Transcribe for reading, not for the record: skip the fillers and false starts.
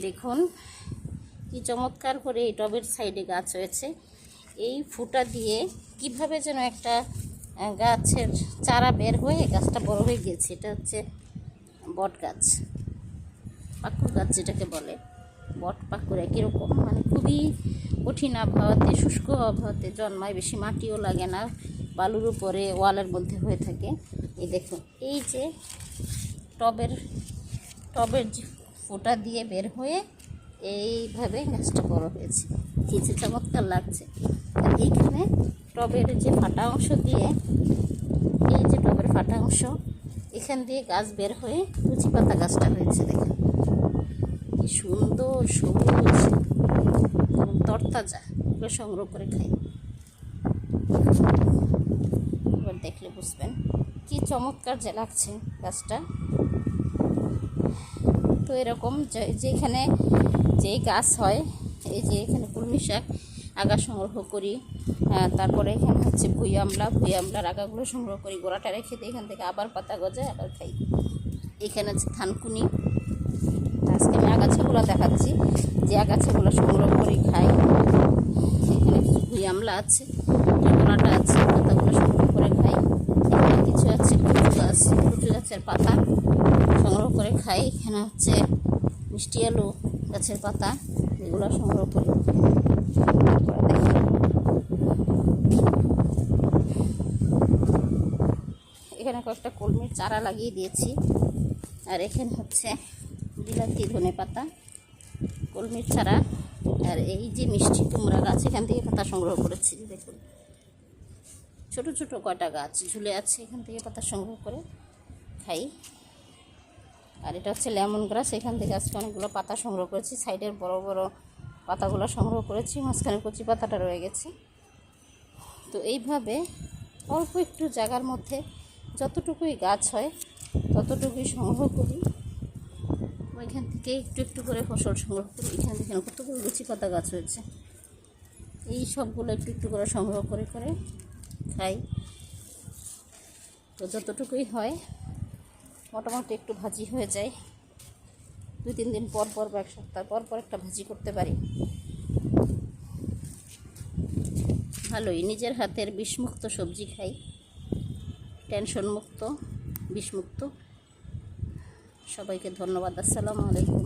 দেখুন কি চমৎকার করে এই টবের সাইডে গাছ হয়েছে। এই ফুটা দিয়ে কিভাবে যেন একটা গাছের চারা বের হয়ে গাছটা বড় হয়ে গেছে। এটা হচ্ছে বট গাছ, পাকুর গাছ যেটাকে বলে। বট পাকুর একই রকম, মানে খুবই কঠিন আবহাওয়াতে, শুষ্ক আবহাওয়াতে জন্মায়, বেশি মাটিও লাগে না, বালুর উপরে ওয়ালের মধ্যে হয়ে থাকে। এই দেখুন, এই যে টবের যে ফোঁটা দিয়ে বের হয়ে এইভাবে গাছটা বড় হয়েছে। কি যে চমৎকার লাগছে। আর এইখানে টবের যে ফাটা অংশ দিয়ে, এই যে টবের ফাটা অংশ, এখান দিয়ে গাছ বের হয়ে কুচি পাতা গাছটা হয়েছে। দেখুন কি সুন্দর সবুজ এবং তরতাজা, এগুলো সংগ্রহ করে খাই। এবার দেখলে বুঝবেন কি চমৎকার যে লাগছে গাছটা। তো এরকম যেখানে যেই গাছ হয়, এই যে এখানে কলমি শাক আগা সংগ্রহ করি, তারপরে এখানে হচ্ছে ভুঁই আমলার আগাগুলো সংগ্রহ করি, গোড়াটা রেখে দিই, এখান থেকে আবার পাতা গজায় আবার খাই। এখানে আছে থানকুনি। আজকে আমি আগাছাগুলো দেখাচ্ছি, যে আগাছাগুলো সংগ্রহ করি খাই। এখানে কিছু ভুঁই আমলা আছে, গোড়াটা আছে, পাতাগুলো সংগ্রহ করে খাই। এখানে কিছু আছে কচু গাছের পাতা সংগ্রহ করে খাই। এখানে হচ্ছে মিষ্টি আলু গাছের পাতা, এগুলো সংগ্রহ করি। এখানে কয়েকটা কলমির চারা লাগিয়ে দিয়েছি। আর এখানে হচ্ছে বিলাতি ধনে পাতা, কলমির চারা। আর এই যে মিষ্টি কুমড়া গাছ, এখান থেকে পাতা সংগ্রহ করেছি। দেখুন ছোট ছোট কয়টা গাছ ঝুলে আছে, এখান থেকে পাতা সংগ্রহ করে খাই। আর এটা হচ্ছে লেমন গ্রাস, এখান থেকে আজকে অনেকগুলো পাতা সংগ্রহ করেছি। সাইডের বড় বড় পাতাগুলো সংগ্রহ করেছি, মাঝখানে কচি পাতাটা রয়ে গেছে। তো এইভাবে অল্প একটু জায়গার মধ্যে যতটুকুই গাছ হয় ততটুকুই সংগ্রহ করি। ওইখান থেকে একটু একটু করে ফসল সংগ্রহ করি। এখান থেকে কতগুলো কচি পাতা গাছ হয়েছে, এই সবগুলো একটু একটু করে সংগ্রহ করে করে খাই। তো যতটুকুই হয় মোটামুটি একটু ভাজি হয়ে যায়। 2-3 দিন পর পর বা 1 সপ্তাহ পর পর একটা ভাজি করতে পারি। ভালোই, নিজের হাতের বিষমুক্ত সবজি খাই, টেনশন মুক্ত, বিষমুক্ত। সবাইকে ধন্যবাদ। আসসালামু আলাইকুম।